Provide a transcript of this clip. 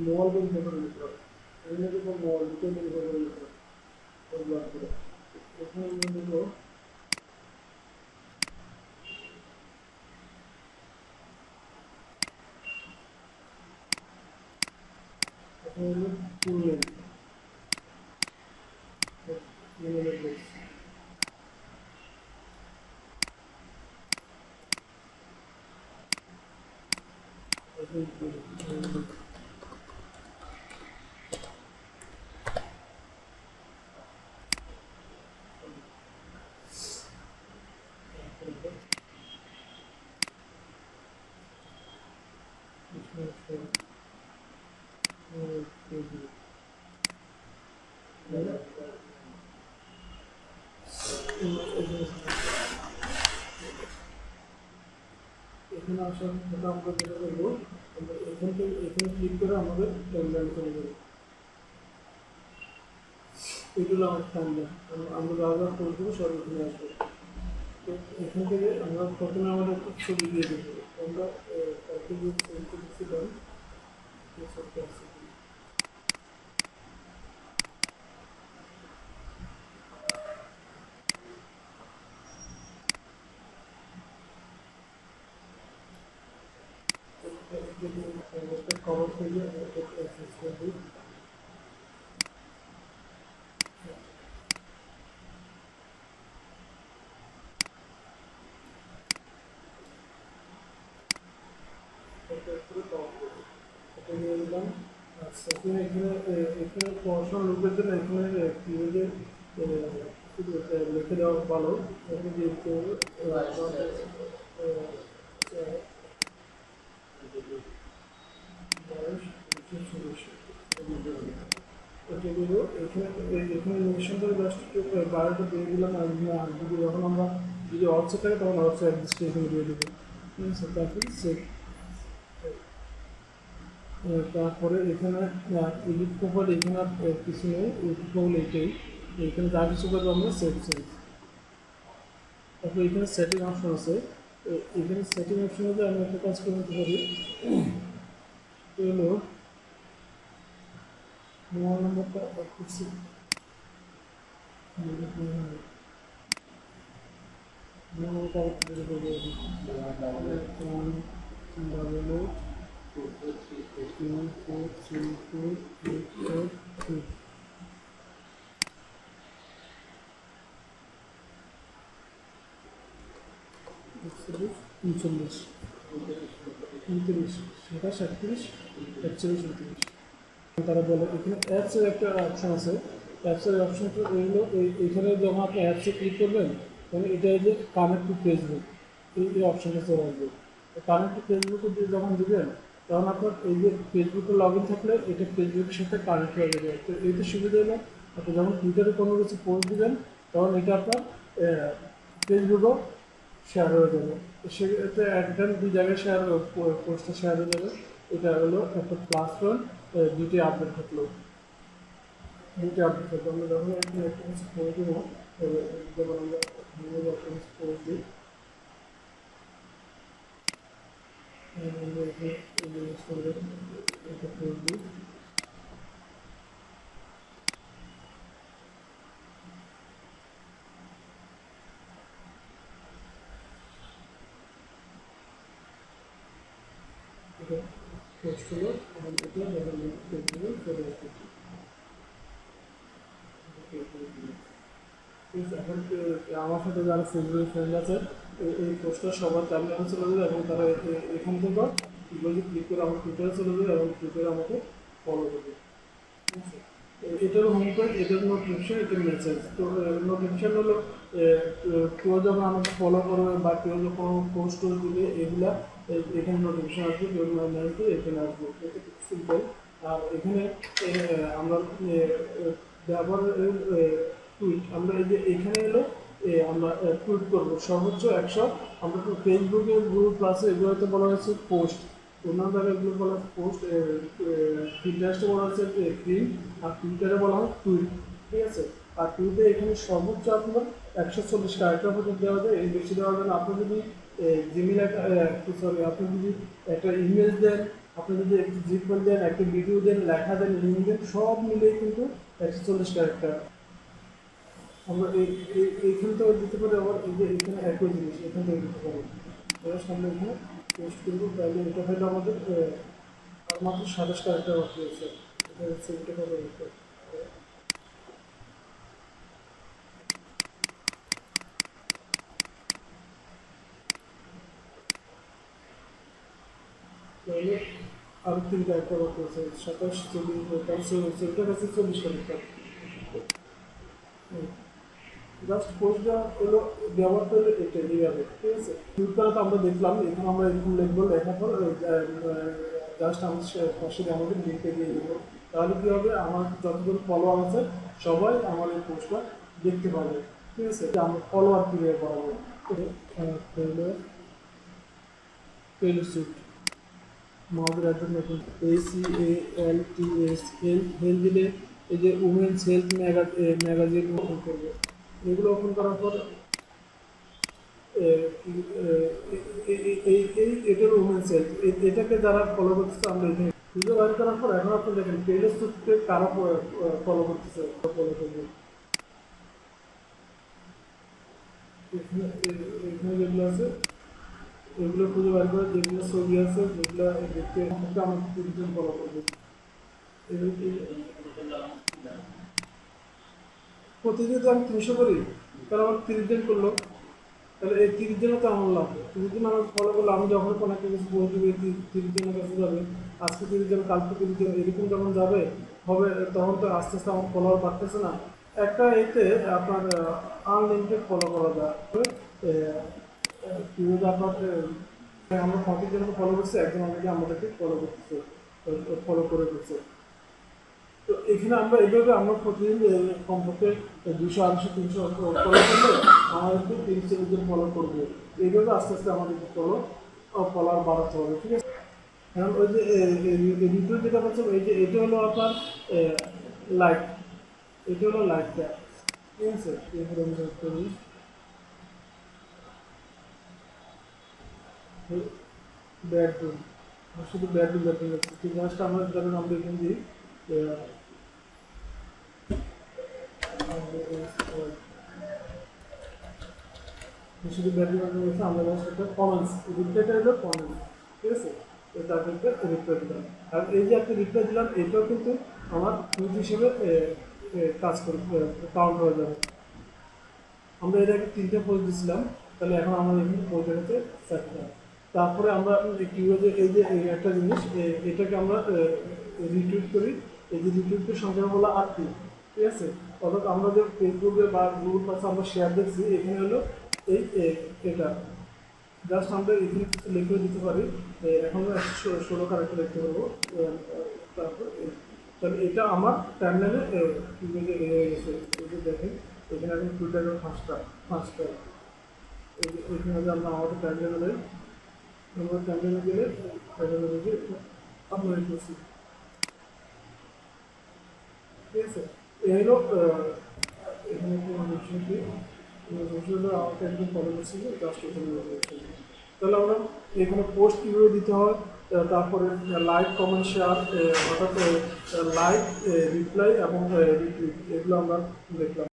Mobile করে নিতে হবে এমনি তো মোবাইল দুটো নির্ভর করে নিতে হবে এখানে আমরা নেব এখানে হলো ফুল নেম ইমেল অ্যাড্রেস এখানে আসার পর আমরা যেটা করবো এখান থেকে এখানে ক্লিক করে আমাদের টাইমলাইন চলে যাবে এগুলো আমার টাইমলাইন আমরা যা যা করে দেবো সব এখানে আসবে তো এখান থেকে আমরা প্রথমে আমাদের একটা ছবি দিয়ে দেবো আমরা তাকে যে সেন্ড করেছিলাম কভার পেজে অ্যাক্সেস করবো এটা নিয়ে নিলাম আচ্ছা এখানে এখানে পড়াশোনার লোকের জন্য এখানে কিভাবে লিখে দেওয়া ভালো এখানে যেহেতু এখানে নিমিশন করে জাস্ট বায়োটা দিয়ে দিলাম আর যদি যখন আমরা যদি অর্থ থাকে তখন অর্থ অ্যাড্রেসটা এখানে দিয়ে দেবো ঠিক আছে তারপরে সেভ তারপরে এখানে এডিট প্রোফাইল এখানে কিছু নেই এডিট প্রোফাইল এইটাই এখানে যা কিছু করবো আমরা সেভ সেভ তারপরে এখানে সেটিং অপশন আছে এখানে সেটিং অপশনে যে আমি একটা কাজ করে নিতে পারি হলো মোবাইল নম্বরটা করছি উনচল্লিশ 37 41 তারা বলে এখানে অ্যাপসের একটা অপশন আছে অ্যাপসের অপশনটা এগুলো এইখানে যখন আপনি অ্যাপসে ক্লিক করবেন তখন এটা যে কানেক্ট টু ফেসবুক এই অপশনটা চলে আসবে কানেক্ট টু ফেসবুকে যখন দিবেন তখন আপনার এই যে ফেসবুকে লগ ইন থাকলে এটা ফেসবুকের সাথে কানেক্ট হয়ে যাবে তো এইটা সুবিধা হলো আপনি যখন টুইটারে কোনো কিছু পোস্ট দিবেন তখন এটা আপনার ফেসবুকও শেয়ার হয়ে যাবে তো সেক্ষেত্রে একটা দুই জায়গায় শেয়ার পোস্টটা শেয়ার হয়ে যাবে এটা হলো একটা প্লাস পয়েন্ট দুইটি আপডেট থাকলো আমরা যখন একটা কিছু করে দেবো যেমন আমরা একটা কিছু করে দিই আমরা এখানে এটা করে দিই এটা পোস্ট হলো এবং এটা চলে আসবে এখন আমার সাথে যারা ফেসবুক ফ্রেন্ড আছে এই পোস্টটা সবার টাইমলাইনে চলে যাবে এবং তারা এখান থেকে ক্লিক করে আমার টুইটারে চলে যাবে এবং টুইটারে আমাকে ফলো করবে ঠিক আছে এটার হোম পেজ এটার নোটিফিকেশন এটার মেসেজ তো নোটিফিকেশন হলো কেউ যখন আমাকে ফলো করবে বা কেউ যখন পোস্ট করে দিবে এগুলা এখানে নোটিফিকেশন আসবে কেউ করে এখানে আসবে এটা খুব সিম্পল আর এখানে আমরা ব্যবহারের টুইট আমরা এই যে এখানে এলো আমরা টুইট করবো সর্বোচ্চ 100 আমরা তো ফেসবুকে গুগল প্লাসে এগুলোতে বলা হয়েছে পোস্ট অন্যান্য জায়গায় এগুলো বলা হয় পোস্ট পিন্টারেস্টে বলা হচ্ছে প্রিন্ট আর টুইটারে বলা হয় টুইট ঠিক আছে আর টুইটে এখানে সর্বোচ্চ আপনার 140 ক্যারেক্টার পর্যন্ত দেওয়া যায় এই বেশি দেওয়া যায় না আপনি যদি জিমেল একটা সরি আপনি যদি একটা ইমেজ দেন আপনি যদি একটু জিপল দেন, একটা ভিডিও দেন, লেখা দেন, লিঙ্ক দেন, সব মিলিয়ে কিন্তু 140 ক্যারেক্টার। আমরা এইখান থেকে দিতে পারি, আবার এই যে এখানে একই জিনিস এখান থেকে দিতে পারি। এবার সামনে এখানে পোস্ট করবো, তাহলে এটা হলো আমাদের আর মাত্র 27 ক্যারেক্টার বাকি আছে। এটা হচ্ছে এটা কত হচ্ছে, তাহলে আরো 3 ক্যারেক্টার বাকি আছে, 27, 24, এটা কাছে 40 ক্যারেক্টার। জাস্ট পোস্টটা হলো ব্যবহার করলে এটা এইভাবে, ঠিক আছে। ফ্লিপকার্টে তো আমরা দেখলাম, এখানে আমরা এরকম লিখবো, লেখার পর জাস্ট আমাদের পাশে আমাদের লিখে দিয়ে দেবো। তাহলে কী হবে, আমার যতজন ফলোয়ার আছে সবাই আমার এই পোস্টটা দেখতে পাবে, ঠিক আছে। আমরা ফলোয়ার ক্রিয়েট করাবো, টেইলর সুইফট আমাদের একজন নতুন ACALTS হেলথ দিলে এই যে উমেন্স হেলথ ম্যাগাজিন ওপেন করবে। এগুলো ওপেন করার পর এটার উমেন্স হেলথ, এটাকে যারা ফলো করতেছে আমরা এখানে খুঁজে বার করার পর এখন আপনি দেখেন টেইলর সুইফটকে কারা ফলো করতেছে, ফলো করবে। এখানে যেগুলো আছে এগুলো খুঁজে বার করে, যেগুলো ছবি আছে যেগুলো দেখতে আমরা 30 জন ফলো করবো। প্রতিদিন তো আমি 300 করি, তাহলে আমার 30 জন করলো, তাহলে এই 30 জনও তো আমার লাভ। 30 জন আমার ফলো করলে আমি যখন কোনো একটা কিছু পোস্ট দিবে 30 জনের কাছে যাবে, আজকে 30 জন, কালকে 30 জন, এরকম যখন যাবে হবে, তখন তো আস্তে আস্তে আমার ফলোয়ার বাড়তেছে না। একটা এতে আপনার আনলিমিটেড ফলো করা যায়। কীভাবে আপনার আমরা 35 জনকে ফলো করছি, একজন অলরেডি আমাদেরকে ফলো করতেছে, ফলো করে দিচ্ছে। তো এখানে আমরা এইভাবে আমরা প্রতিদিন কমপক্ষে 200, 250, 300 ফলো করলে আমাদেরকে 30-40 জন ফলো করবে। এইভাবে আস্তে আস্তে আমাদেরকে ফলোয়ার বাড়াতে হবে, ঠিক আছে। এখন ওই যে রিভিউ যেটা বলছেন, এই যে এটা হলো আপনার লাইক, এটা হলো লাইকটা, ঠিক আছে। এরপরে আমি করি বেডরুম, শুধু বেডরুম বেডরুম যাচ্ছে, ঠিক জাস্ট আমরা ধরেন আমরা এখানে দিই শুধু বেডরুম বেডরুম গেছে, আমরা জাস্ট একটা কমেন্টস, রিপ্লাইটা হলো কমেন্টস, ঠিক আছে। তারপর একটা রিপ্লাই দিলাম, আর এই যে একটা রিপ্লাই দিলাম এটাও কিন্তু আমার টুইট হিসেবে কাজ করবে, কাউন্ট হয়ে যাবে। আমরা এর আগে 3টে পোস্ট দিয়েছিলাম, তাহলে এখন আমাদের এখানে পোস্ট হচ্ছে 4টা। তারপরে আমরা কীভাবে এই যে একটা জিনিস এটাকে আমরা রিটুইট করি, এই যে রিটুইটের সংখ্যা হলো 8টি, ঠিক আছে। অর্থাৎ আমরা যে ফেসবুকে বা গুগল প্লাসে আমরা শেয়ার দেখছি, এখানে হলো এই এটা জাস্ট আমরা এখানে কিছু লিখে দিতে পারি। এখন 116 ক্যারেক্টার লিখতে পারবো। তারপর তাহলে এটা আমার টাইমলাইনে কীভাবে হয়ে গেছে, এই যে দেখেন এখানে এখন টুইটারের 5টা এখানে যে আমরা আমাদের টাইমলাইনে আমরা টাইমলাইনে গেলে আপলোড করছি, ঠিক আছে। এই হলো এখানে আমাকে একদম ফলো করছিল, জাস্ট এখানে। তাহলে আমরা এখানে পোস্ট কীভাবে দিতে হয়, তারপরে লাইক, কমেন্ট, শেয়ার, অর্থাৎ লাইক, রিপ্লাই এবং রিটুইট, এগুলো আমরা দেখলাম।